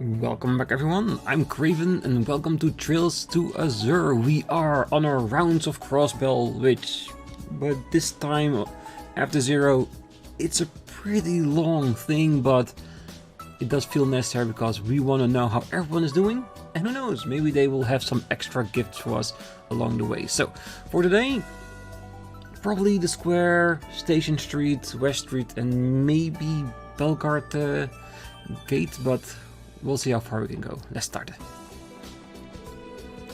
Welcome back everyone, I'm Craven and welcome to Trails to Azure. We are on our rounds of Crossbell, but this time after zero, it's a pretty long thing, but it does feel necessary because we want to know how everyone is doing, and who knows, maybe they will have some extra gifts for us along the way. So for today, probably the square, Station Street, West Street, and maybe Belgard Gate, but we'll see how far we can go. Let's start.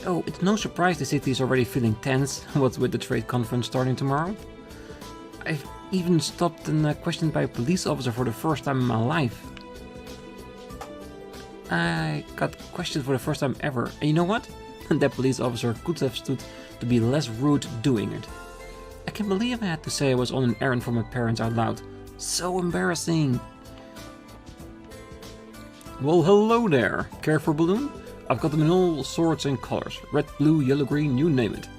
Oh, it's no surprise the city is already feeling tense, what with the trade conference starting tomorrow. I've even stopped and questioned by a police officer for the first time in my life. I got questioned for the first time ever, and you know what? That police officer could have stood to be less rude doing it. I can't believe I had to say I was on an errand for my parents out loud. So embarrassing. Well, hello there. Care for a balloon? I've got them in all sorts and colors. Red, blue, yellow, green, you name it.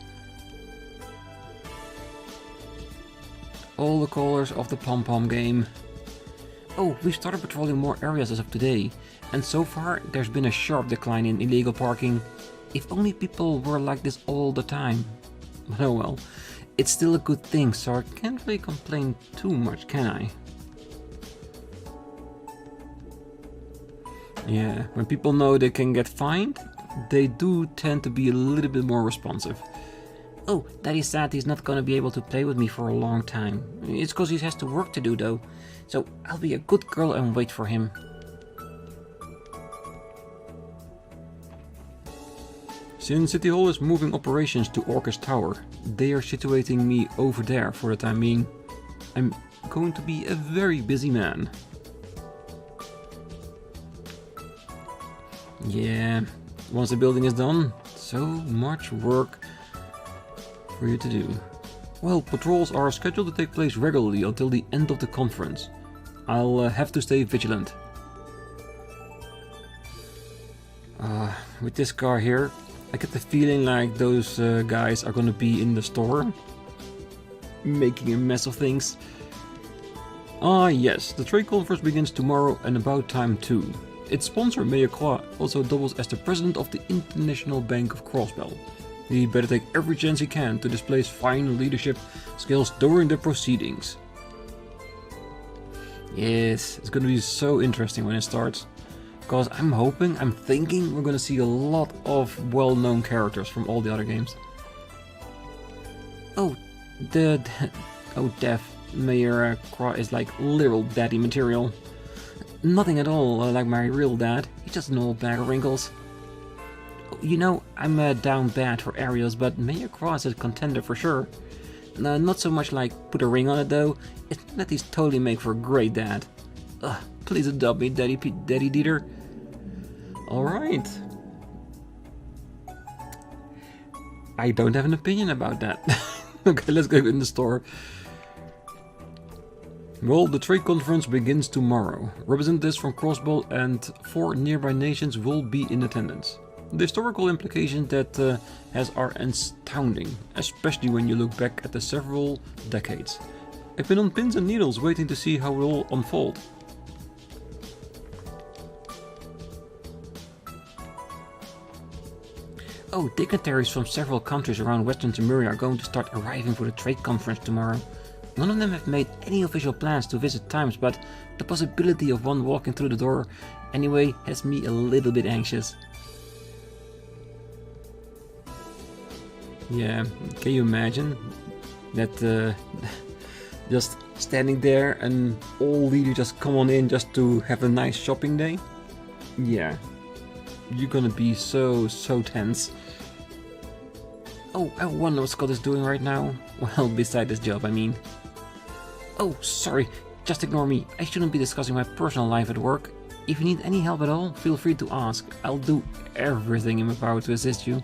All the colors of the pom-pom game. Oh, we've started patrolling more areas as of today. And so far, there's been a sharp decline in illegal parking. If only people were like this all the time. But oh well. It's still a good thing, so I can't really complain too much, can I? Yeah, when people know they can get fined, they do tend to be a little bit more responsive. Oh, Daddy's sad he's not gonna be able to play with me for a long time. It's cause he has to work to do though. So I'll be a good girl and wait for him. Since City Hall is moving operations to Orcus Tower, they are situating me over there for the time being. I'm going to be a very busy man. Yeah, once the building is done, so much work for you to do. Well, patrols are scheduled to take place regularly until the end of the conference. I'll have to stay vigilant. With this car here, I get the feeling like those guys are gonna be in the store, making a mess of things. Ah yes, the trade conference begins tomorrow and about time too. Its sponsor, Mayor Croix, also doubles as the president of the International Bank of Crossbell. He better take every chance he can to display his fine leadership skills during the proceedings. Yes, it's gonna be so interesting when it starts. Because I'm thinking we're gonna see a lot of well-known characters from all the other games. Oh, Deaf Mayor Croix is like literal daddy material. Nothing at all like my real dad, he's just an old bag of wrinkles. You know, I'm down bad for Arios, but Mayor Cross is a contender for sure. Not so much like put a ring on it though, it's that he's totally make for a great dad. Please adopt me, Daddy Dieter. Alright. I don't have an opinion about that. Okay, let's go in the store. Well, the trade conference begins tomorrow. Representatives from Crossbell and 4 nearby nations will be in attendance. The historical implications that has are astounding, especially when you look back at the several decades. I've been on pins and needles waiting to see how it will unfold. Oh, dignitaries from several countries around Western Temuria are going to start arriving for the trade conference tomorrow. None of them have made any official plans to visit Times, but the possibility of one walking through the door anyway has me a little bit anxious. Yeah, can you imagine that just standing there and all leaders just come on in just to have a nice shopping day? Yeah, you're gonna be so tense. Oh, I wonder what Scott is doing right now. Well, beside his job, I mean. Oh, sorry, just ignore me. I shouldn't be discussing my personal life at work. If you need any help at all, feel free to ask. I'll do everything in my power to assist you.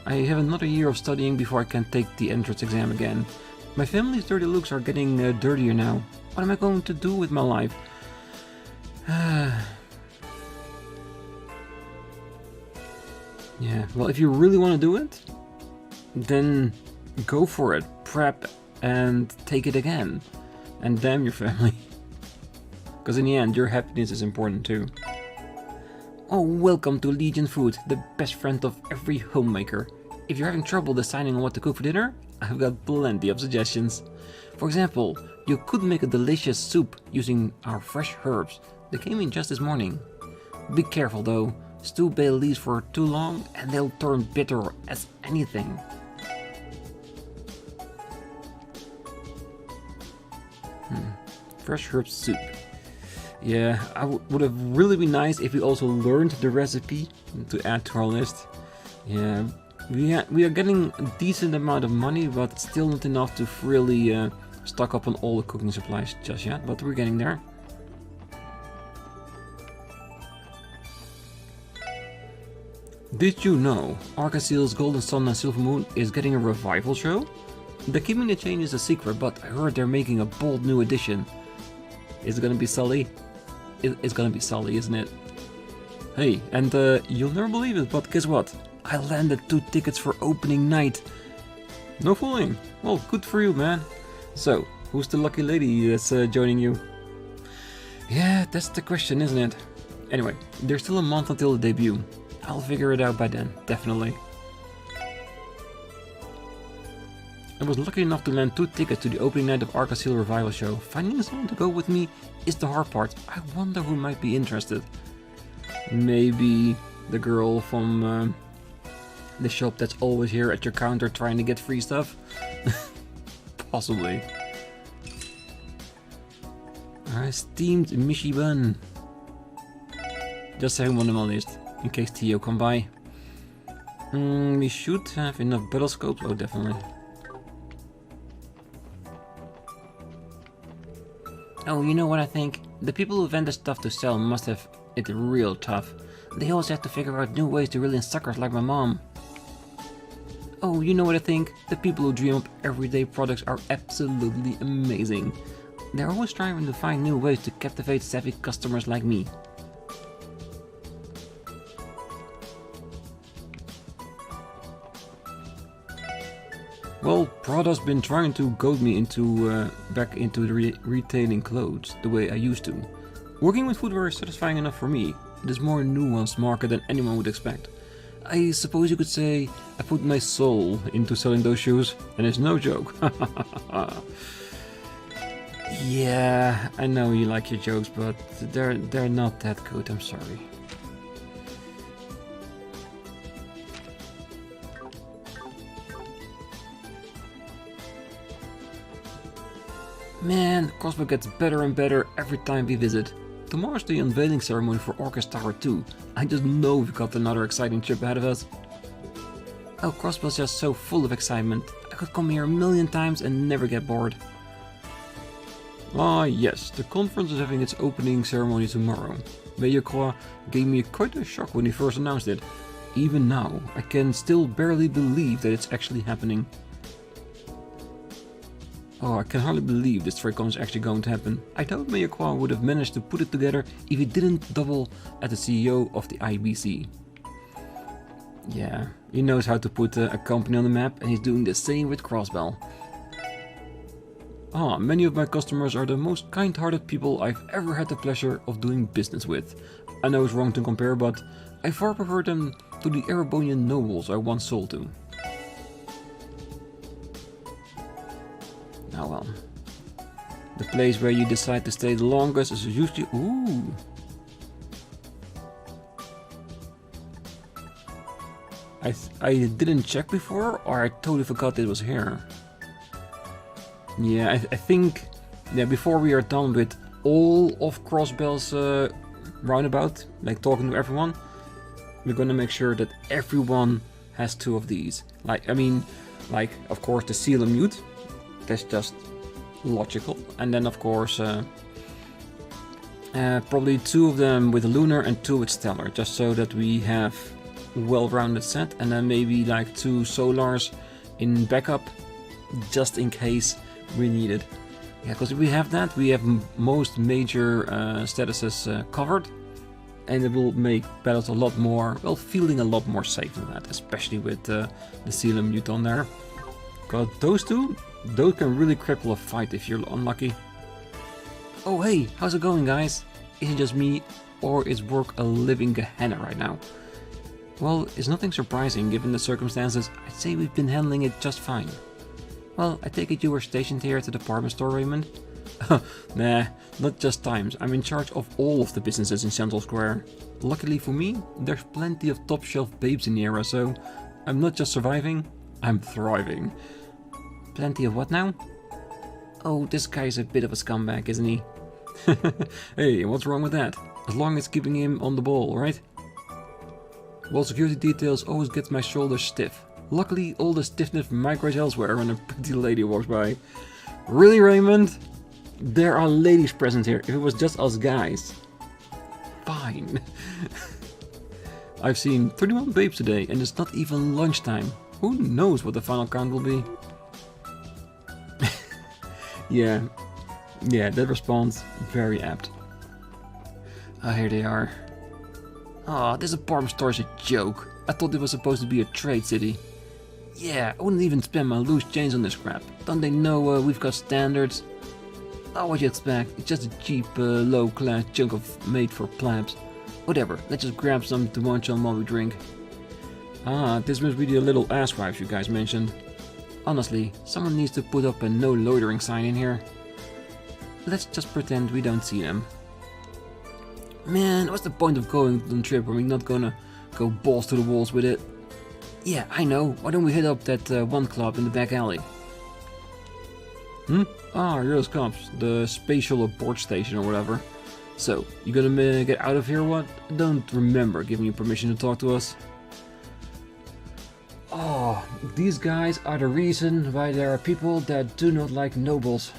I have another year of studying before I can take the entrance exam again. My family's dirty looks are getting dirtier now. What am I going to do with my life? Yeah, well, if you really want to do it, then go for it. Prep and take it again. And damn your family. Because in the end, your happiness is important too. Oh, welcome to Legion Food, the best friend of every homemaker. If you're having trouble deciding on what to cook for dinner, I've got plenty of suggestions. For example, you could make a delicious soup using our fresh herbs. They came in just this morning. Be careful though, stew bay leaves for too long and they'll turn bitter as anything. Fresh herb soup. Yeah, would have really been nice if we also learned the recipe to add to our list. Yeah, we are getting a decent amount of money, but still not enough to really stock up on all the cooking supplies just yet, but we're getting there. Did you know Arcaseal's Golden Sun and Silver Moon is getting a revival show? They're keeping the changes a secret, but I heard they're making a bold new edition. Is it gonna be Sully? It's gonna be Sully, isn't it? Hey, and you'll never believe it, but guess what? I landed 2 tickets for opening night. No fooling. Well, good for you, man. So, who's the lucky lady that's joining you? Yeah, that's the question, isn't it? Anyway, there's still a month until the debut. I'll figure it out by then, definitely. I was lucky enough to land 2 tickets to the opening night of Arcaseal Revival Show. Finding someone to go with me is the hard part. I wonder who might be interested. Maybe the girl from the shop that's always here at your counter trying to get free stuff? Possibly. Steamed Mishi Bun. Just having one on my list, in case Theo come by. We should have enough battle scopes. Oh, definitely. Oh, you know what I think? The people who vendor stuff to sell must have it real tough. They always have to figure out new ways to reel in suckers like my mom. Oh, you know what I think? The people who dream up everyday products are absolutely amazing. They're always trying to find new ways to captivate savvy customers like me. Well, Prada's been trying to goad me into back into the retailing clothes the way I used to. Working with footwear is satisfying enough for me. It is more a nuanced market than anyone would expect. I suppose you could say I put my soul into selling those shoes, and it's no joke. Yeah, I know you like your jokes, but they're not that good, I'm sorry. Man, Crossbell gets better and better every time we visit. Tomorrow's the unveiling ceremony for Orcus Tower 2. I just know we've got another exciting trip ahead of us. Oh, Crossbell's just so full of excitement. I could come here a million times and never get bored. Ah yes, the conference is having its opening ceremony tomorrow. Croix gave me quite a shock when he first announced it. Even now, I can still barely believe that it's actually happening. Oh, I can hardly believe this TradeCon is actually going to happen. I doubt Croix would have managed to put it together if he didn't double as the CEO of the IBC. Yeah, he knows how to put a company on the map, and he's doing the same with Crossbell. Ah, many of my customers are the most kind-hearted people I've ever had the pleasure of doing business with. I know it's wrong to compare, but I far prefer them to the Erebonian nobles I once sold to. Oh well. The place where you decide to stay the longest is usually... Ooh! I didn't check before, or I totally forgot it was here. Yeah, I think... Yeah, before we are done with all of Crossbell's roundabout, like talking to everyone, we're gonna make sure that everyone has 2 of these. Like, I mean, like, of course, the seal and mute. That's just logical. And then, of course, probably 2 of them with Lunar and 2 with Stellar, just so that we have a well-rounded set. And then maybe like 2 Solars in backup, just in case we need it. Yeah, because if we have that, we have most major statuses covered. And it will make battles a lot more, well, feeling a lot more safe than that, especially with the seal and mute on there. Because those 2, those can really cripple a fight if you're unlucky. Oh hey, how's it going guys? Is it just me, or is work a living Gehenna right now? Well, it's nothing surprising given the circumstances. I'd say we've been handling it just fine. Well, I take it you were stationed here at the department store, Raymond? Nah, not just times. I'm in charge of all of the businesses in Central Square. Luckily for me, there's plenty of top shelf babes in the area, so I'm not just surviving, I'm thriving. Plenty of what now? Oh, this guy's a bit of a scumbag, isn't he? Hey, what's wrong with that? As long as keeping him on the ball, right? Well, security details always gets my shoulders stiff. Luckily, all the stiffness migrates elsewhere when a pretty lady walks by. Really, Raymond? There are ladies present here. If it was just us guys. Fine. I've seen 31 babes today, and it's not even lunchtime. Who knows what the final count will be? Yeah, that response, very apt. Ah, here they are. Aw, this apartment store is a joke. I thought it was supposed to be a trade city. Yeah, I wouldn't even spend my loose change on this crap. Don't they know we've got standards? Oh, what you expect? It's just a cheap, low-class chunk of made for plebs. Whatever, let's just grab some to munch on while we drink. Ah, this must be the little asswipes you guys mentioned. Honestly, someone needs to put up a no loitering sign in here. Let's just pretend we don't see them. Man, what's the point of going on a trip when we're not gonna go balls to the walls with it? Yeah, I know. Why don't we hit up that one club in the back alley? Ah, you're those cops. The spatial abort station or whatever. So, you gonna get out of here or what? I don't remember giving you permission to talk to us. Oh, these guys are the reason why there are people that do not like nobles.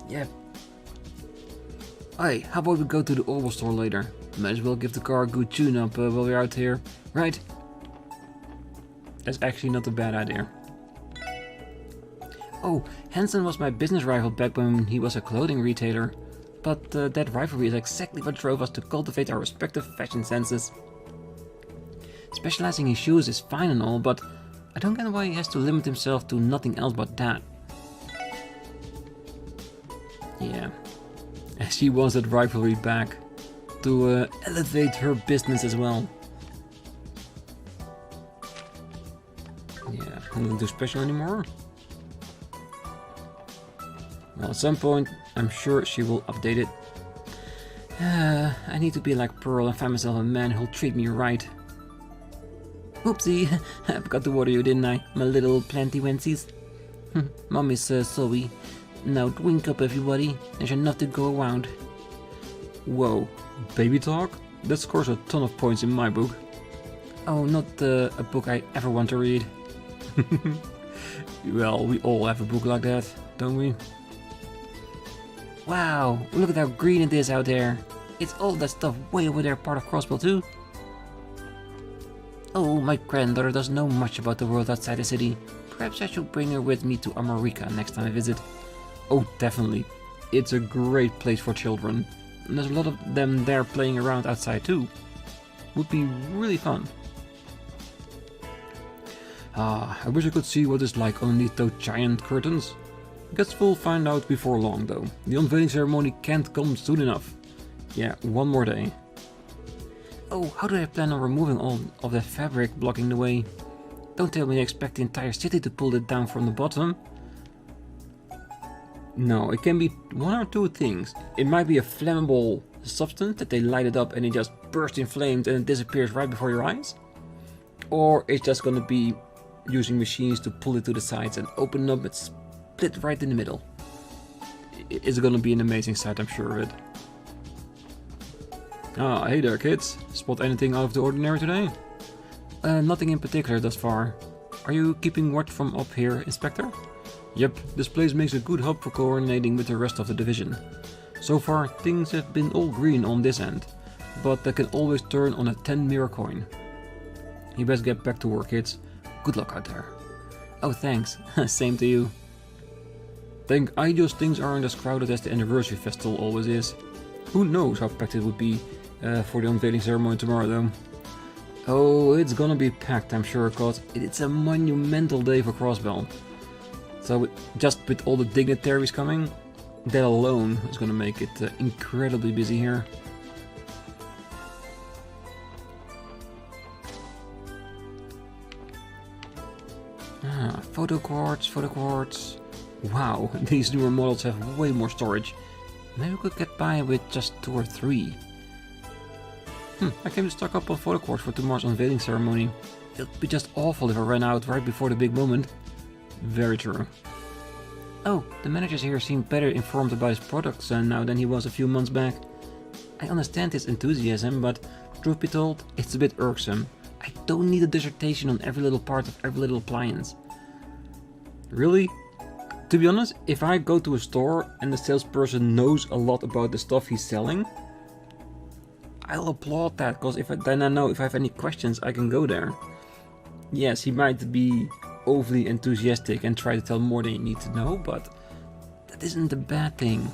Yep. Hey, how about we go to the Orbital store later? Might as well give the car a good tune-up while we're out here, right? That's actually not a bad idea. Oh, Hansen was my business rival back when he was a clothing retailer. But that rivalry is exactly what drove us to cultivate our respective fashion senses. Specializing in shoes is fine and all, but I don't get why he has to limit himself to nothing else but that. Yeah, she wants that rivalry back to elevate her business as well. Yeah, nothing too special anymore. Well, at some point, I'm sure she will update it. I need to be like Pearl and find myself a man who'll treat me right. Oopsie, I forgot to water you, didn't I, my little planty wensies? Mommy's sorry. Now drink up, everybody. There's enough to go around. Whoa, baby talk? That scores a ton of points in my book. Oh, not a book I ever want to read. Well, we all have a book like that, don't we? Wow, look at how green it is out there. It's all that stuff way over there, part of Crossbell too. Oh, my granddaughter doesn't know much about the world outside the city. Perhaps I should bring her with me to America next time I visit. Oh, definitely. It's a great place for children. And there's a lot of them there playing around outside too. Would be really fun. Ah, I wish I could see what it's like underneath those giant curtains. Guess we'll find out before long though. The unveiling ceremony can't come soon enough. Yeah, one more day. Oh, how do I plan on removing all of that fabric blocking the way? Don't tell me they expect the entire city to pull it down from the bottom. No, it can be one or two things. It might be a flammable substance that they light it up and it just bursts in flames and it disappears right before your eyes. Or it's just gonna be using machines to pull it to the sides and open up and split right in the middle. It's gonna be an amazing sight, I'm sure of it. Ah, hey there kids. Spot anything out of the ordinary today? Nothing in particular thus far. Are you keeping watch from up here, Inspector? Yep, this place makes a good hub for coordinating with the rest of the division. So far, things have been all green on this end, but that can always turn on a 10 mirror coin. You best get back to work, kids. Good luck out there. Oh, thanks. Same to you. Thank Idios things aren't as crowded as the anniversary festival always is. Who knows how packed it would be for the unveiling ceremony tomorrow though. Oh, it's gonna be packed, I'm sure, cause it's a monumental day for Crossbell. So just with all the dignitaries coming, That alone is gonna make it incredibly busy here. Photo quartz. Wow, these newer models have way more storage. Maybe we could get by with just 2 or 3. I came to stock up on photo quartz for tomorrow's unveiling ceremony. It'd be just awful if I ran out right before the big moment. Very true. Oh, the managers here seem better informed about his products now than he was a few months back. I understand his enthusiasm, but truth be told, it's a bit irksome. I don't need a dissertation on every little part of every little appliance. Really? To be honest, if I go to a store and the salesperson knows a lot about the stuff he's selling, I'll applaud that, because then I know if I have any questions I can go there. Yes, he might be overly enthusiastic and try to tell more than you need to know, but that isn't a bad thing.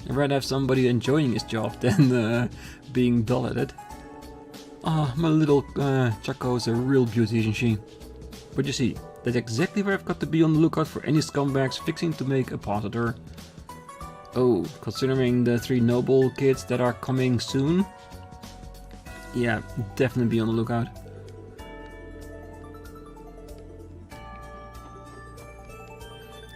I'd rather have somebody enjoying his job than being dull at it. Ah, my little Chaco is a real beauty, isn't she? But you see, that's exactly where I've got to be on the lookout for any scumbags fixing to make a pass at her. Oh, considering the 3 noble kids that are coming soon? Yeah, definitely be on the lookout.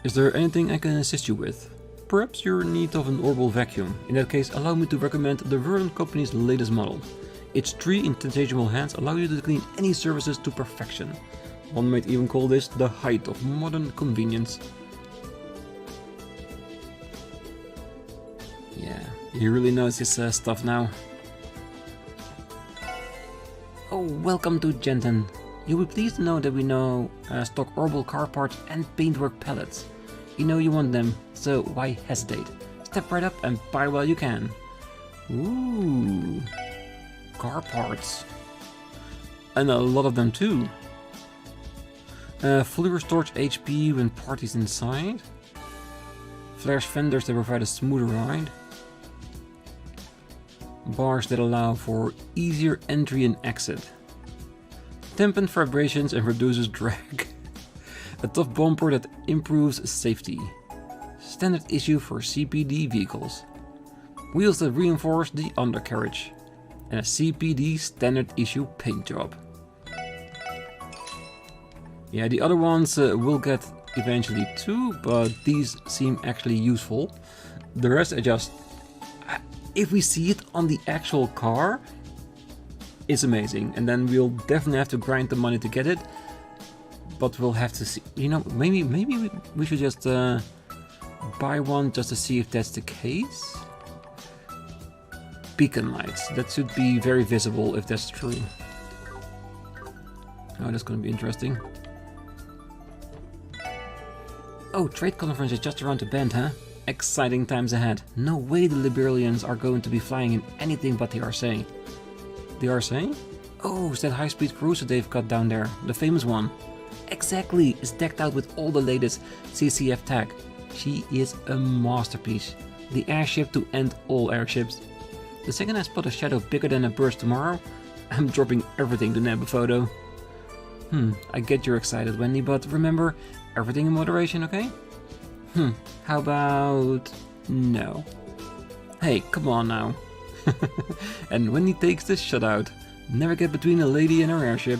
Is there anything I can assist you with? Perhaps you're in need of an orbital vacuum. In that case, allow me to recommend the Vernon Company's latest model. Its 3 interchangeable hands allow you to clean any surfaces to perfection. One might even call this the height of modern convenience. Yeah, he really knows his stuff now. Oh, welcome to Jenton. You'll be pleased to know that we now stock orbital car parts and paintwork pallets. You know you want them, so why hesitate? Step right up and buy while you can. Ooh, car parts. And a lot of them too. Fully restored HP when parties inside. Flares fenders that provide a smoother ride. Bars that allow for easier entry and exit. Dampened vibrations and reduces drag. A tough bumper that improves safety. Standard issue for CPD vehicles. Wheels that reinforce the undercarriage. And a CPD standard issue paint job. Yeah, the other ones will get eventually too, but these seem actually useful. The rest are just... if we see it on the actual car, it's amazing. And then we'll definitely have to grind the money to get it. But we'll have to see... You know, maybe we should just buy one just to see if that's the case. Beacon lights. That should be very visible if that's true. Oh, that's gonna be interesting. Oh, trade conference is just around the bend, huh? Exciting times ahead. No way the Liberalians are going to be flying in anything but the RSA. The RSA? Oh, is that high-speed cruiser they've got down there? The famous one. Exactly, it's decked out with all the latest CCF tech. She is a masterpiece. The airship to end all airships. The second I spot a shadow bigger than a burst tomorrow, I'm dropping everything to nab a photo. I get you're excited, Wendy, but remember, everything in moderation, okay? How about... no. Hey, come on now. And Wendy takes the shutout. Never get between a lady and her airship.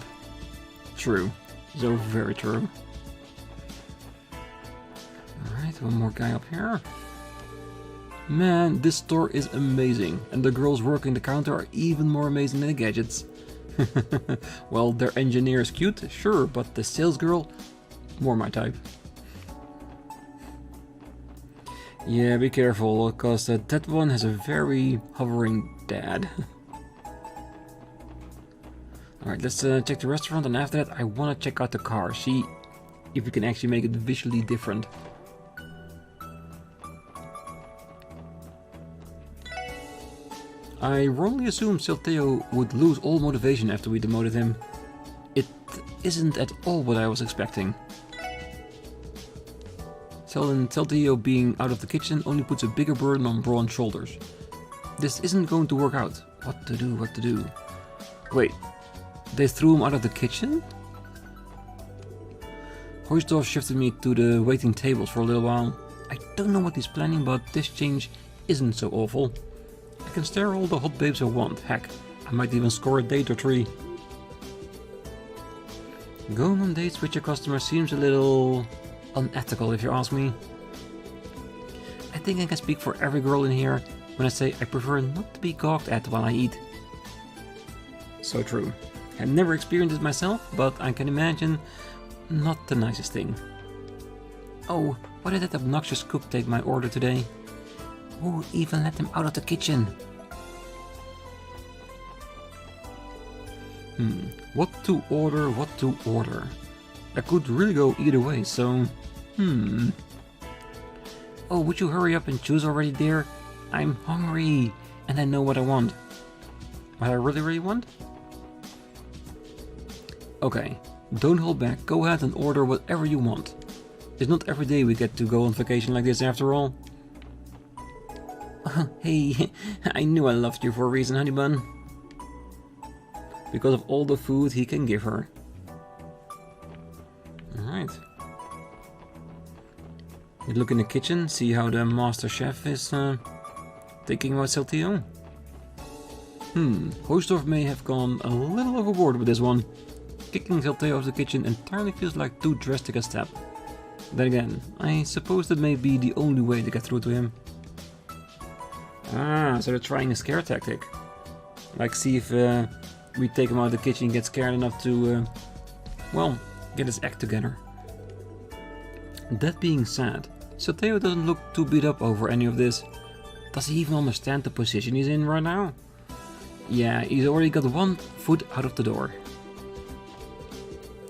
True. So very true. Alright, one more guy up here. Man, this store is amazing. And the girls working the counter are even more amazing than the gadgets. Well, their engineer is cute, sure, but the sales girl, more my type. Yeah, be careful, because that one has a very hovering dad. Alright, let's check the restaurant, and after that I want to check out the car, see if we can actually make it visually different. I wrongly assumed Silteo would lose all motivation after we demoted him. It isn't at all what I was expecting. Silteo being out of the kitchen only puts a bigger burden on Braun's shoulders. This isn't going to work out. What to do? Wait, they threw him out of the kitchen? Hoysdorf shifted me to the waiting tables for a little while. I don't know what he's planning, but this change isn't so awful. I can stare all the hot babes I want, heck, I might even score a date or 3. Going on dates with your customer seems a little unethical if you ask me. I think I can speak for every girl in here when I say I prefer not to be gawked at while I eat. So true. I've never experienced it myself, but I can imagine not the nicest thing. Oh, why did that obnoxious cook take my order today? Who even let him out of the kitchen? What to order, what to order? I could really go either way, so... Oh, would you hurry up and choose already, dear? I'm hungry, and I know what I want. What I really want? Okay, don't hold back, go ahead and order whatever you want. It's not every day we get to go on vacation like this after all. Hey, I knew I loved you for a reason, honey bun. Because of all the food he can give her. Alright. We look in the kitchen, see how the master chef is taking about Saltillo. Hoistorf may have gone a little overboard with this one. Kicking Saltillo out of the kitchen entirely feels like too drastic a step. Then again, I suppose that may be the only way to get through to him. Ah, so they're trying a scare tactic. Like see if we take him out of the kitchen and get scared enough to, well, get his act together. That being said, Saltillo doesn't look too beat up over any of this. Does he even understand the position he's in right now? Yeah, he's already got one foot out of the door.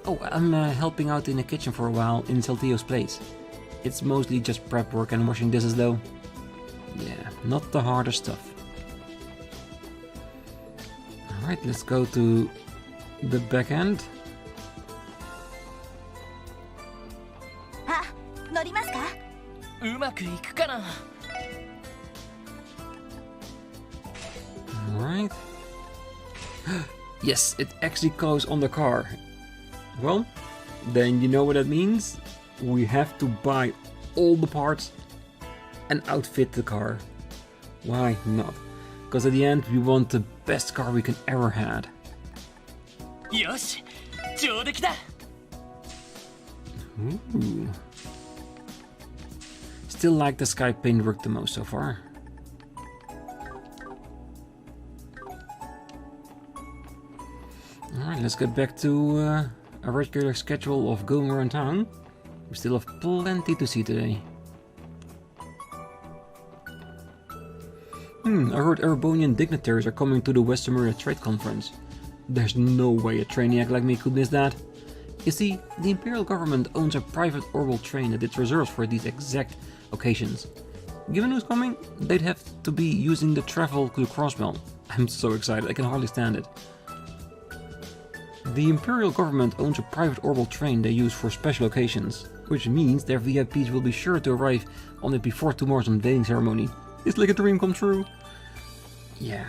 Oh, I'm helping out in the kitchen for a while in Saltillo's place. It's mostly just prep work and washing dishes though. Yeah, not the harder stuff. Alright, let's go to the back end. Alright. Yes, it actually goes on the car. Well, then you know what that means. We have to buy all the parts and outfit the car. Why not? Because at the end we want the best car we can ever had. Ooh. Still like the sky paint work the most so far. Alright, let's get back to a regular schedule of going around town. We still have plenty to see today. I heard Erebonian dignitaries are coming to the Western Area Trade Conference. There's no way a trainiac like me could miss that. You see, the Imperial government owns a private orbital train that it reserves for these exact occasions. Given who's coming, they'd have to be using the travel to Crossbell. I'm so excited, I can hardly stand it. The Imperial government owns a private orbital train they use for special occasions, which means their VIPs will be sure to arrive on it before tomorrow's unveiling ceremony. It's like a dream come true. Yeah,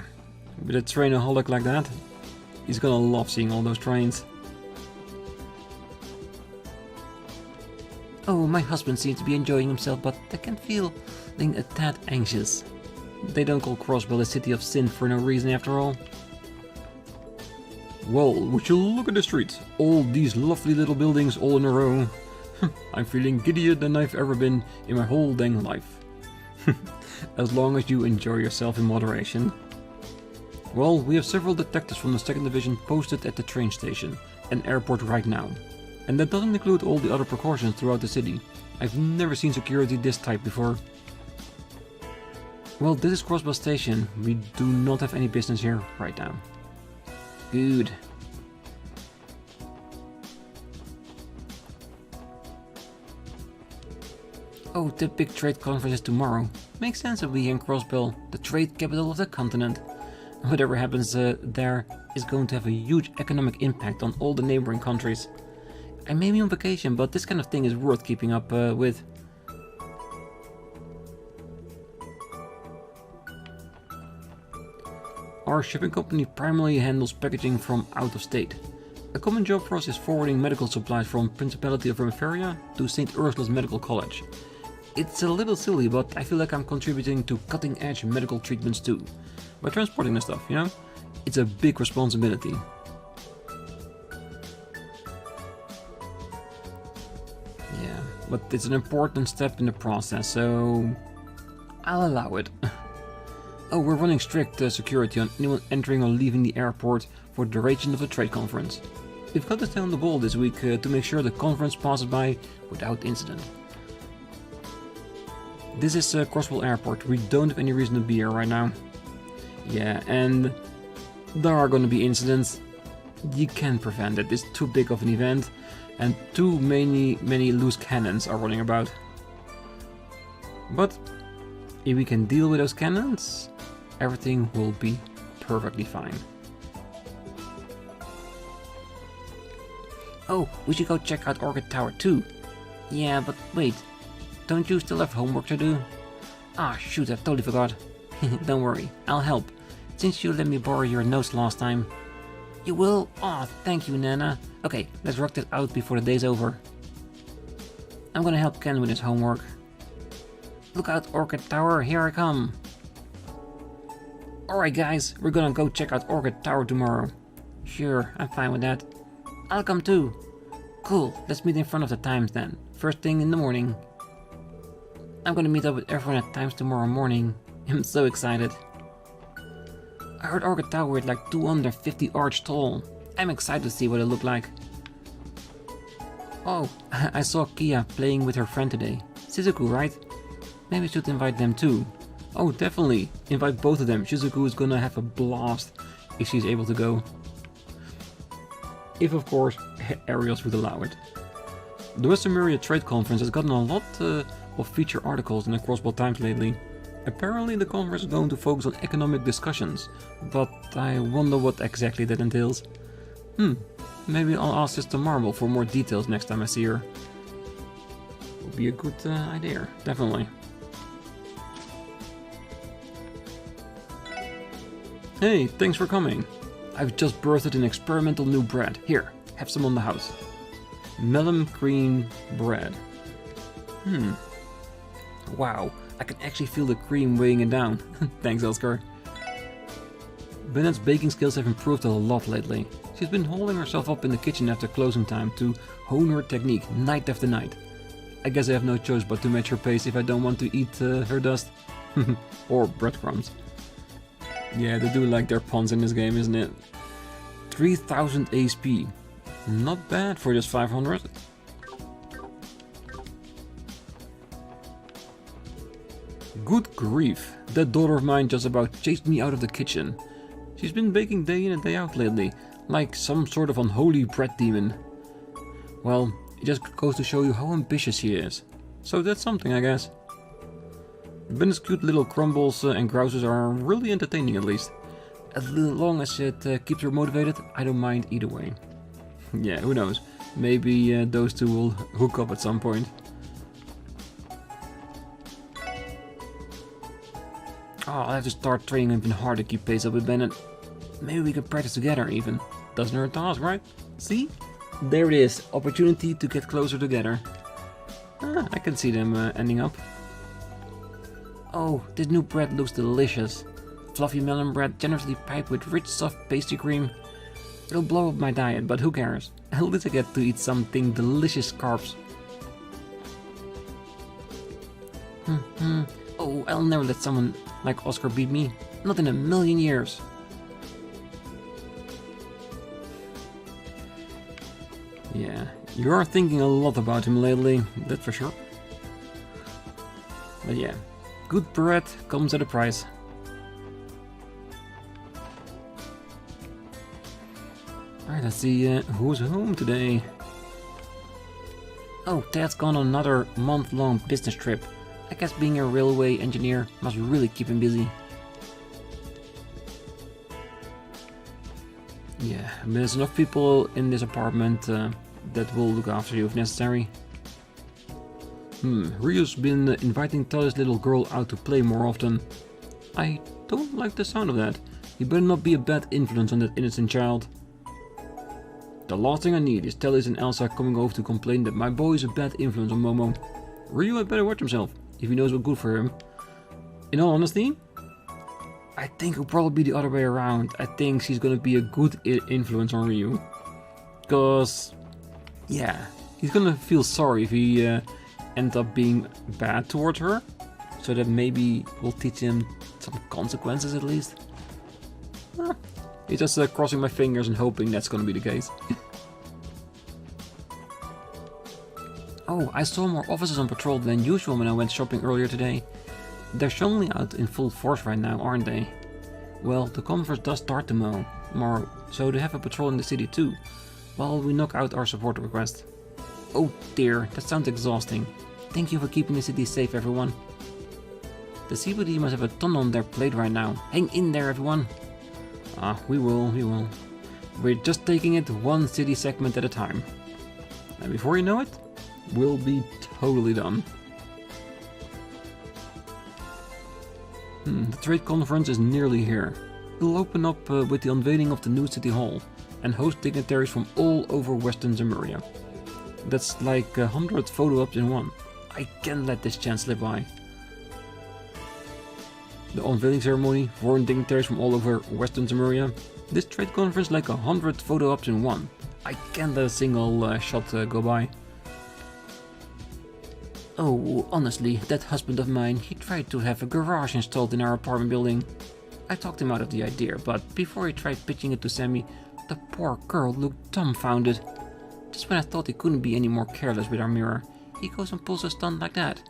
with a trainaholic like that, he's gonna love seeing all those trains. Oh, my husband seems to be enjoying himself, but I can feel a tad anxious. They don't call Crossbell a city of sin for no reason after all. Well, would you look at the streets? All these lovely little buildings all in a row. I'm feeling giddier than I've ever been in my whole dang life. As long as you enjoy yourself in moderation. Well, we have several detectives from the 2nd Division posted at the train station and airport right now. And that doesn't include all the other precautions throughout the city. I've never seen security this tight before. Well, this is Crossbell Station. We do not have any business here right now. Good. Oh, the big trade conference is tomorrow. Makes sense that we in Crossbell, the trade capital of the continent. Whatever happens there is going to have a huge economic impact on all the neighboring countries. I may be on vacation, but this kind of thing is worth keeping up with. Our shipping company primarily handles packaging from out of state. A common job for us is forwarding medical supplies from Principality of Rimaferia to St. Ursula's Medical College. It's a little silly, but I feel like I'm contributing to cutting-edge medical treatments too. By transporting this stuff, you know? It's a big responsibility. Yeah, but it's an important step in the process, so I'll allow it. Oh, we're running strict security on anyone entering or leaving the airport for the duration of the trade conference. We've got to stay on the ball this week to make sure the conference passes by without incident. This is Crossbell Airport. We don't have any reason to be here right now. Yeah, and there are going to be incidents. You can't prevent it. It's too big of an event, and too many loose cannons are running about. But if we can deal with those cannons, everything will be perfectly fine. Oh, we should go check out Orchid Tower too. Yeah, but wait, don't you still have homework to do? Ah, shoot, I totally forgot. Don't worry, I'll help, since you let me borrow your notes last time. You will? Oh, thank you, Nana. Okay, let's rock this out before the day's over. I'm gonna help Ken with his homework. Look out, Orchid Tower, here I come. Alright guys, we're gonna go check out Orchid Tower tomorrow. Sure, I'm fine with that. I'll come too. Cool, let's meet in front of the Times then. First thing in the morning. I'm gonna meet up with everyone at Times tomorrow morning. I'm so excited. I heard Orchid Tower is like 250 arch tall. I'm excited to see what it looked like. Oh, I saw Kia playing with her friend today. Shizuku, right? Maybe we should invite them too. Oh, definitely. Invite both of them. Shizuku is gonna have a blast if she's able to go. If, of course, Arios would allow it. The Western Myria Trade Conference has gotten a lot of feature articles in the Crossbell Times lately. Apparently the conference is going to focus on economic discussions, but I wonder what exactly that entails. Maybe I'll ask Sister Marble for more details next time I see her. Would be a good idea, definitely. Hey, thanks for coming. I've just birthed an experimental new bread. Here, have some on the house. Melon cream bread. Wow, I can actually feel the cream weighing it down. Thanks, Elskar. Bennett's baking skills have improved a lot lately. She's been holding herself up in the kitchen after closing time to hone her technique night after night. I guess I have no choice but to match her pace if I don't want to eat her dust. Or breadcrumbs. Yeah, they do like their puns in this game, isn't it? 3000 ASP. Not bad for just 500. Good grief, that daughter of mine just about chased me out of the kitchen. She's been baking day in and day out lately, like some sort of unholy bread demon. Well, it just goes to show you how ambitious she is. So that's something, I guess. Bennett's cute little crumbles and grouses are really entertaining, at least. As long as it keeps her motivated, I don't mind either way. Yeah, who knows. Maybe those two will hook up at some point. Oh, I'll have to start training even harder to keep pace up with Bennett. Maybe we could practice together even. Doesn't hurt to ask, right? See? There it is. Opportunity to get closer together. I can see them ending up. Oh, this new bread looks delicious. Fluffy melon bread generously piped with rich soft pastry cream. It'll blow up my diet, but who cares? At least I get to eat something delicious carbs. Oh, I'll never let someone like Oscar beat me. Not in a million years. Yeah, you are thinking a lot about him lately, that's for sure. But yeah, good bread comes at a price. Alright, let's see who's home today. Oh, Dad's gone on another month-long business trip. I guess being a railway engineer must really keep him busy. Yeah, there's enough people in this apartment that will look after you if necessary. Ryo's been inviting Tally's little girl out to play more often. I don't like the sound of that. You better not be a bad influence on that innocent child. The last thing I need is Tally's and Elsa coming over to complain that my boy is a bad influence on Momo. Ryo had better watch himself. if he knows what's good for him. In all honesty, I think it'll probably be the other way around. I think she's gonna be a good influence on Ryu. Because, yeah, he's gonna feel sorry if he ends up being bad towards her. So that maybe will teach him some consequences at least. It's just crossing my fingers and hoping that's gonna be the case. Oh, I saw more officers on patrol than usual when I went shopping earlier today. They're surely out in full force right now, aren't they? Well, the conference does start tomorrow, so they have a patrol in the city too, while we knock out our support request. Oh dear, that sounds exhausting. Thank you for keeping the city safe, everyone. The CPD must have a ton on their plate right now. Hang in there, everyone. We will. We're just taking it one city segment at a time. And before you know it, we'll be totally done. The trade conference is nearly here. It'll open up with the unveiling of the new city hall and host dignitaries from all over Western Zemuria. That's like 100 photo ops in one. I can't let this chance slip by. The unveiling ceremony, foreign dignitaries from all over Western Zemuria. This trade conference like 100 photo ops in one. I can't let a single shot go by. Oh, honestly, that husband of mine, he tried to have a garage installed in our apartment building. I talked him out of the idea, but before he tried pitching it to Sammy, the poor girl looked dumbfounded. Just when I thought he couldn't be any more careless with our mirror, he goes and pulls a stunt like that.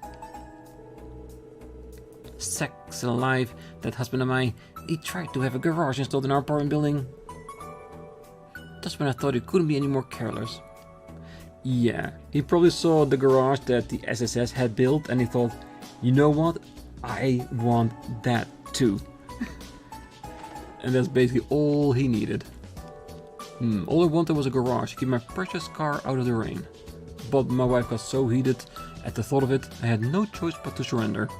Sex alive, that husband of mine, he tried to have a garage installed in our apartment building. Just when I thought he couldn't be any more careless. Yeah, he probably saw the garage that the SSS had built and he thought, you know what, I want that too. And that's basically all he needed. All I wanted was a garage to keep my precious car out of the rain. But my wife got so heated at the thought of it, I had no choice but to surrender.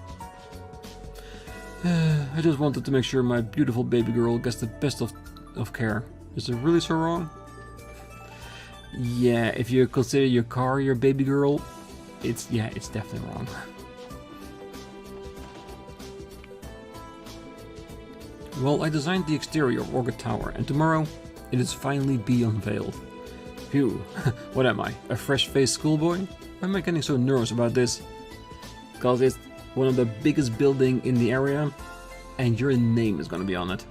I just wanted to make sure my beautiful baby girl gets the best of care. Is it really so wrong? Yeah, if you consider your car your baby girl, it's definitely wrong. Well, I designed the exterior of Orchid Tower, and tomorrow it is finally be unveiled. Phew, what am I, a fresh-faced schoolboy? Why am I getting so nervous about this? Because it's one of the biggest buildings in the area, and your name is gonna be on it.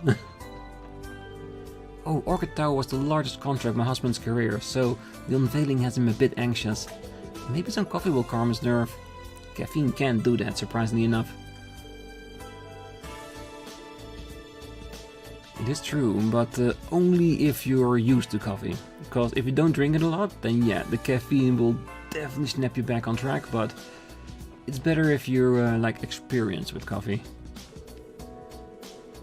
Oh, Orchid Tower was the largest contract of my husband's career, so the unveiling has him a bit anxious. Maybe some coffee will calm his nerve. Caffeine can do that, surprisingly enough. It is true, but only if you're used to coffee. Because if you don't drink it a lot, then yeah, the caffeine will definitely snap you back on track, but it's better if you're like experienced with coffee.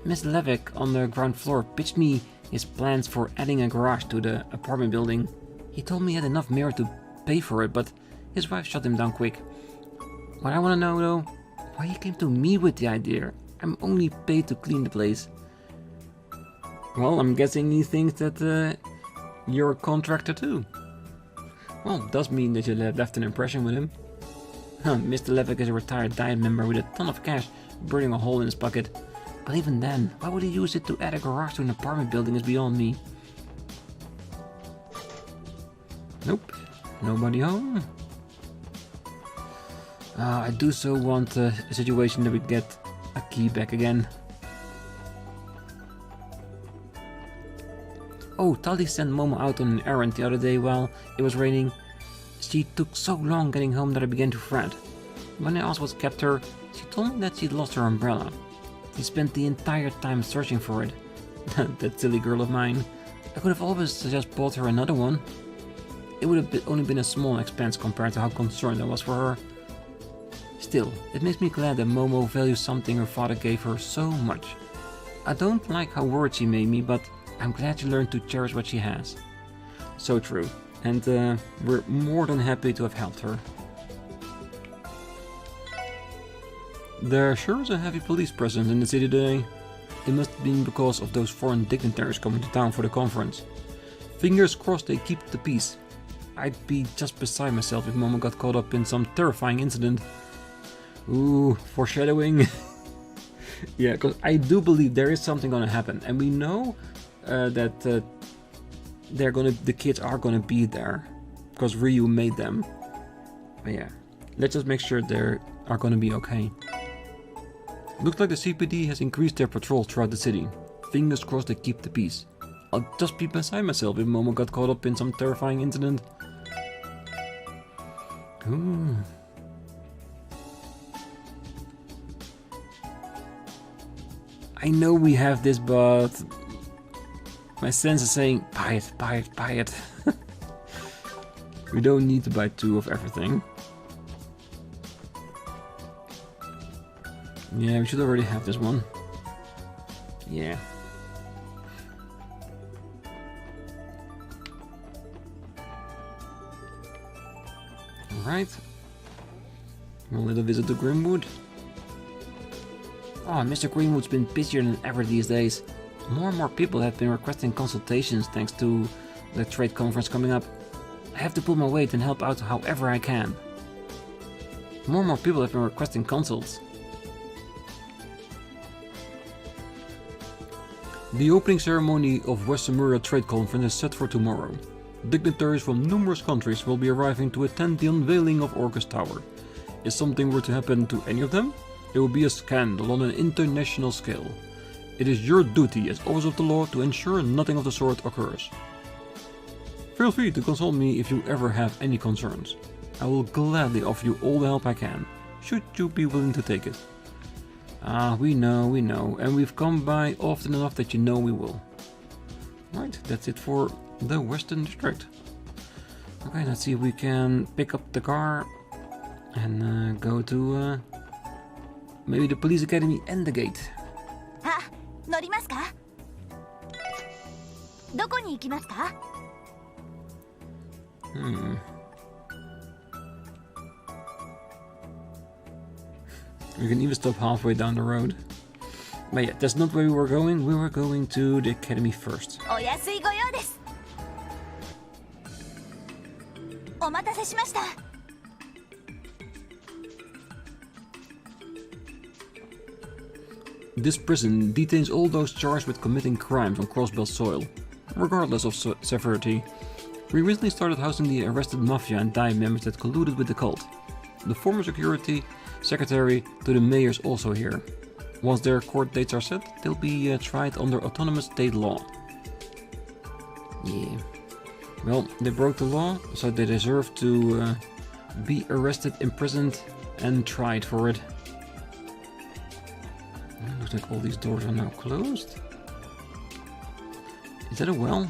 Mr. Levick on the ground floor pitched me his plans for adding a garage to the apartment building. He told me he had enough mirror to pay for it, but his wife shut him down quick. What I want to know though, why he came to me with the idea. I'm only paid to clean the place. Well, I'm guessing he thinks that you're a contractor too. Well, it does mean that you left an impression with him. Mr. Levick is a retired diet member with a ton of cash burning a hole in his pocket. But even then, why would he use it to add a garage to an apartment building is beyond me. Nope, nobody home. I do so want a situation that we get a key back again. Oh, Tali sent Momo out on an errand the other day while it was raining. She took so long getting home that I began to fret. When I asked what kept her, she told me that she'd lost her umbrella. She spent the entire time searching for it. That silly girl of mine. I could have always just bought her another one. It would have only been a small expense compared to how concerned I was for her. Still, it makes me glad that Momo values something her father gave her so much. I don't like how worried she made me, but I'm glad she learned to cherish what she has. So true, and we're more than happy to have helped her. There sure is a heavy police presence in the city today. It must have been because of those foreign dignitaries coming to town for the conference. Fingers crossed they keep the peace. I'd be just beside myself if Momo got caught up in some terrifying incident. Ooh, foreshadowing. Yeah, because I do believe there is something gonna happen, and we know that the kids are gonna be there, because Ryu made them. But yeah, let's just make sure they are gonna be okay. Looks like the CPD has increased their patrol throughout the city. Fingers crossed they keep the peace. I'll just be beside myself if Momo got caught up in some terrifying incident. Ooh. I know we have this, but my sense is saying, buy it, buy it, buy it. We don't need to buy 2 of everything. Yeah, we should already have this one. Yeah. Alright. A little visit to Grimwood. Oh, Mr. Greenwood's been busier than ever these days. More and more people have been requesting consultations thanks to the trade conference coming up. I have to pull my weight and help out however I can. More and more people have been requesting consults. The opening ceremony of West Samuria Trade Conference is set for tomorrow. Dignitaries from numerous countries will be arriving to attend the unveiling of Orcus Tower. If something were to happen to any of them, it will be a scandal on an international scale. It is your duty as officers of the law to ensure nothing of the sort occurs. Feel free to consult me if you ever have any concerns. I will gladly offer you all the help I can, should you be willing to take it. Ah, we know, and we've come by often enough that you know we will. Right, that's it for the Western District. Okay, let's see if we can pick up the car and go to maybe the police academy and the gate. Ah, 乗りますか? どこに行きますか? We can even stop halfway down the road. But yeah, that's not where we were going. We were going to the academy first. お安いご用です。お待たせしました。 This prison detains all those charged with committing crimes on Crossbell soil, regardless of severity. We recently started housing the arrested mafia and DAI members that colluded with the cult. The former security secretary to the mayor is also here. Once their court dates are set, they'll be tried under autonomous state law. Yeah. Well, they broke the law, so they deserve to be arrested, imprisoned, and tried for it. Looks like all these doors are now closed. Is that a well?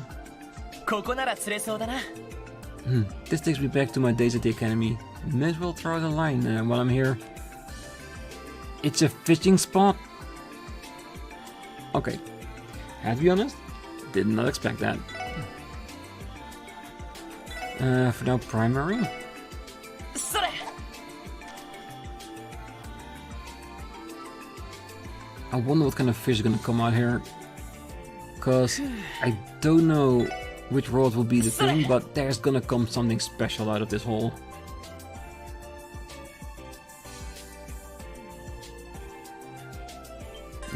This takes me back to my days at the academy. May as well throw out a line while I'm here. It's a fishing spot? Okay. Have to be honest, did not expect that. For now, primary. I wonder what kind of fish is gonna come out here. Cause I don't know which rod will be the thing, but there's gonna come something special out of this hole.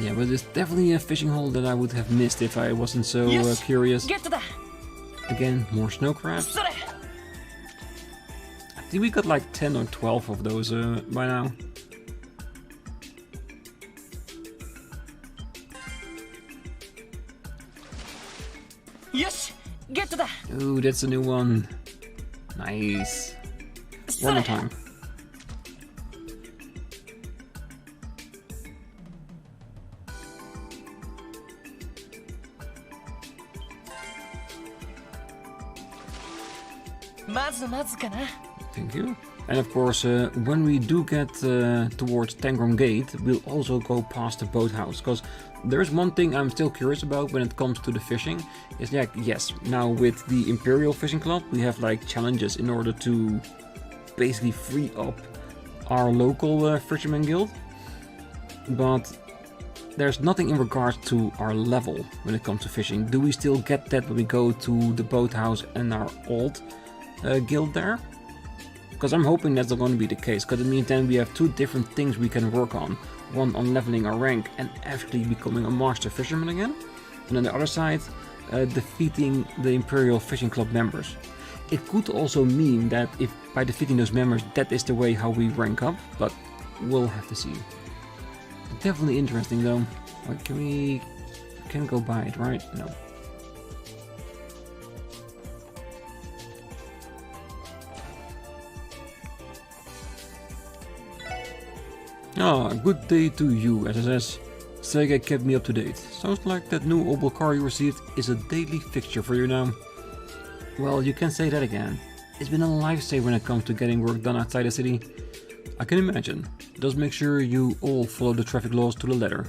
Yeah, but it's definitely a fishing hole that I would have missed if I wasn't so curious. Again, more snow crabs. I think we got like 10 or 12 of those by now. Ooh, that's a new one. Nice. One more time. Thank you. And of course, when we do get towards Tangram Gate, we'll also go past the boathouse. Because there's one thing I'm still curious about when it comes to the fishing. Is like, yes, now with the Imperial Fishing Club, we have like challenges in order to basically free up our local fisherman guild. But there's nothing in regards to our level when it comes to fishing. Do we still get that when we go to the boathouse and our old guild there? Because I'm hoping that's not going to be the case, because it means then we have two different things we can work on. One on leveling our rank and actually becoming a master fisherman again. And on the other side, defeating the Imperial Fishing Club members. It could also mean that if by defeating those members, that is the way how we rank up, but we'll have to see. Definitely interesting though. Like, we can go by it, right? No. Ah, good day to you, SSS. Sega kept me up to date. Sounds like that new Opel car you received is a daily fixture for you now. Well, you can say that again. It's been a lifesaver when it comes to getting work done outside the city. I can imagine. Just make sure you all follow the traffic laws to the letter.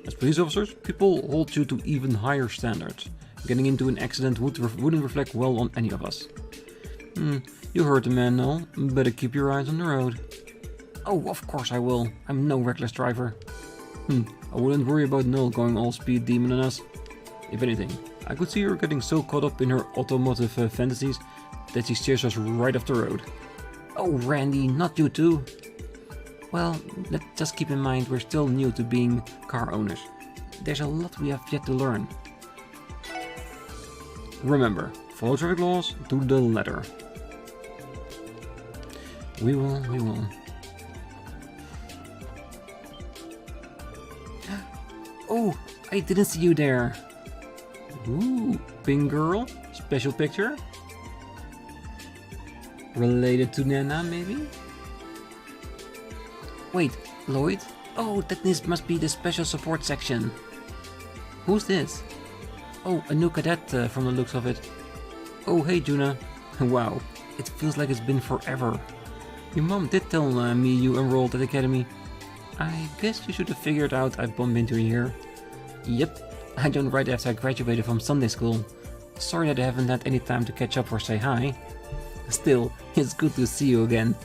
As police officers, people hold you to even higher standards. Getting into an accident wouldn't reflect well on any of us. You heard the man, Noel. Better keep your eyes on the road. Oh, of course I will. I'm no reckless driver. I wouldn't worry about Noel going all speed demon on us. If anything, I could see her getting so caught up in her automotive fantasies that she steers us right off the road. Oh, Randy, not you too. Well, let's just keep in mind we're still new to being car owners. There's a lot we have yet to learn. Remember, follow traffic laws to the letter. We will. Oh, I didn't see you there. Ooh, pink girl, special picture. Related to Nana, maybe? Wait, Lloyd? Oh, that must be the special support section. Who's this? Oh, a new cadet from the looks of it. Oh, hey, Juna. Wow, it feels like it's been forever. Your mom did tell me you enrolled at the academy. I guess you should have figured out I'd bump into you here. Yep, I joined right after I graduated from Sunday school. Sorry that I haven't had any time to catch up or say hi. Still, it's good to see you again,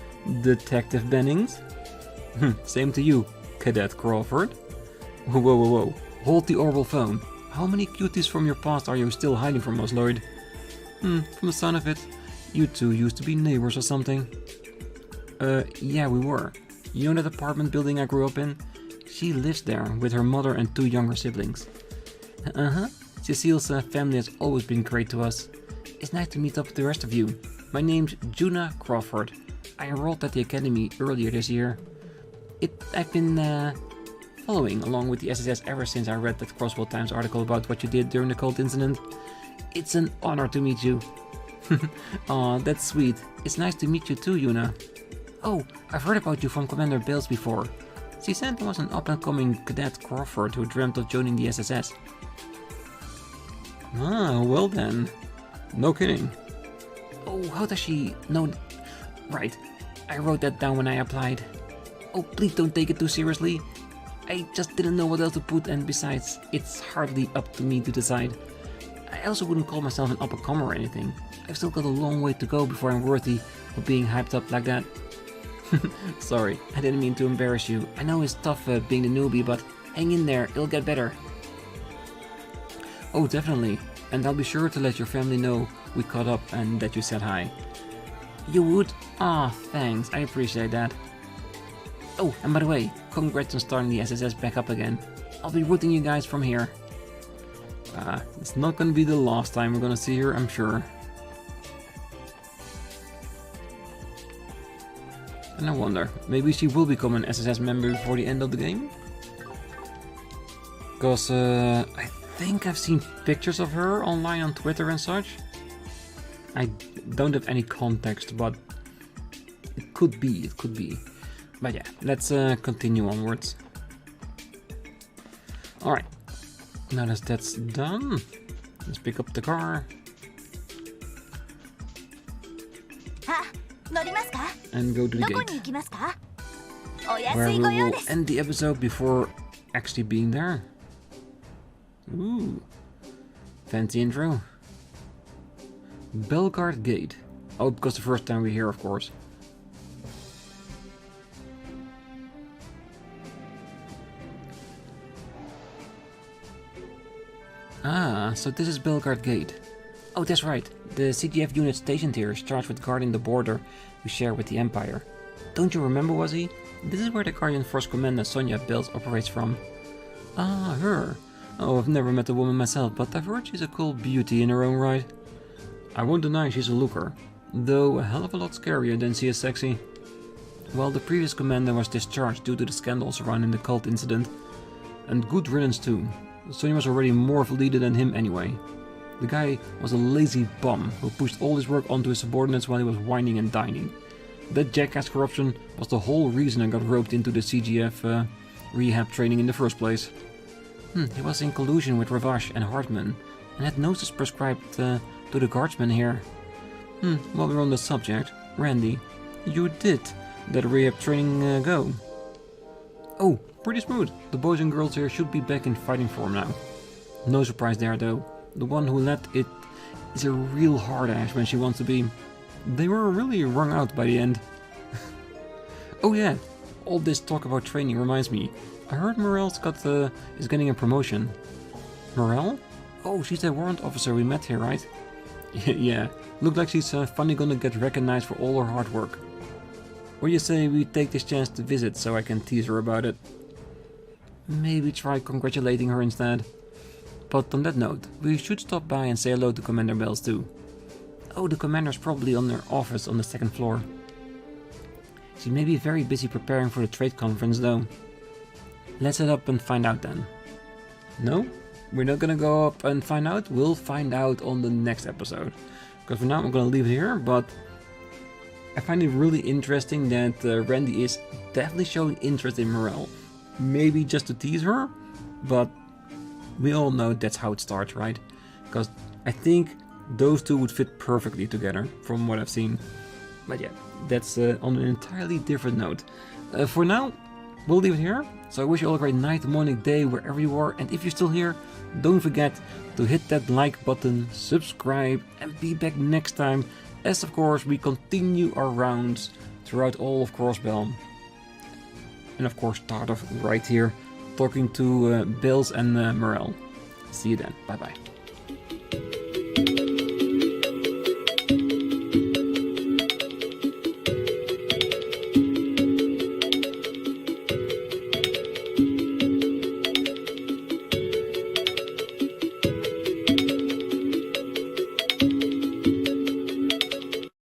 Detective Bennings. Same to you, Cadet Crawford. Whoa. Hold the orbital phone. How many cuties from your past are you still hiding from us, Lloyd? From the sound of it, you two used to be neighbors or something. Yeah, we were. You know that apartment building I grew up in? She lives there with her mother and two younger siblings. Cecile's family has always been great to us. It's nice to meet up with the rest of you. My name's Juna Crawford. I enrolled at the academy earlier this year. I've been following along with the SSS ever since I read that Crossbell Times article about what you did during the cult incident. It's an honor to meet you. Aw, that's sweet. It's nice to meet you too, Yuna. Oh, I've heard about you from Commander Bales before. She said there was an up-and-coming Cadet Crawford who dreamt of joining the SSS. Ah, well then. No kidding. Oh, how does she know? Right, I wrote that down when I applied. Oh, please don't take it too seriously. I just didn't know what else to put, and besides, it's hardly up to me to decide. I also wouldn't call myself an up-and-comer or anything. I've still got a long way to go before I'm worthy of being hyped up like that. Sorry, I didn't mean to embarrass you. I know it's tough being the newbie, but hang in there, it'll get better. Oh, definitely. And I'll be sure to let your family know we caught up and that you said hi. You would? Aw, thanks, I appreciate that. Oh, and by the way, congrats on starting the SSS back up again. I'll be rooting you guys from here. It's not gonna be the last time we're gonna see her, I'm sure. And I wonder, maybe she will become an SSS member before the end of the game? Because I think I've seen pictures of her online on Twitter and such. I don't have any context, but it could be. But yeah, let's continue onwards. Alright, now that that's done, let's pick up the car. And go to the gate, where we will end the episode before actually being there. Ooh, fancy intro. Belgard Gate. Oh, because the first time we're here, of course. Ah, so this is Belgard Gate. Oh, that's right. The CGF unit stationed here is charged with guarding the border we share with the Empire. Don't you remember, Wazzy? This is where the Guardian Force Commander Sonia Bells operates from. Ah, her. Oh, I've never met the woman myself, but I've heard she's a cool beauty in her own right. I won't deny she's a looker, though a hell of a lot scarier than she is sexy. Well, the previous commander was discharged due to the scandal surrounding the cult incident. And good riddance too. Sonia was already more of a leader than him anyway. The guy was a lazy bum who pushed all his work onto his subordinates while he was whining and dining. That jackass corruption was the whole reason I got roped into the CGF rehab training in the first place. He was in collusion with Ravash and Hartman and had noses prescribed to the guardsmen here. While we're on the subject, Randy, you did let rehab training go. Oh, pretty smooth. The boys and girls here should be back in fighting form now. No surprise there though. The one who led it is a real hard ass when she wants to be. They were really wrung out by the end. Oh yeah, all this talk about training reminds me. I heard Morel's is getting a promotion. Morel? Oh, she's the warrant officer we met here, right? Yeah, looked like she's finally gonna get recognized for all her hard work. What do you say we take this chance to visit so I can tease her about it? Maybe try congratulating her instead. But on that note, we should stop by and say hello to Commander Bells too. Oh, the commander's probably on her office on the second floor. She may be very busy preparing for the trade conference though. Let's head up and find out then. No? We're not gonna go up and find out? We'll find out on the next episode. Because for now I'm gonna leave it here, but I find it really interesting that Randy is definitely showing interest in Morel. Maybe just to tease her, but we all know that's how it starts, right? Because I think those two would fit perfectly together from what I've seen. But yeah, that's on an entirely different note. For now, we'll leave it here. So I wish you all a great night, morning, day, wherever you are. And if you're still here, don't forget to hit that like button, subscribe, and be back next time. As of course we continue our rounds throughout all of Crossbell. And of course start off right here, talking to Bells and Morel. See you then, bye bye.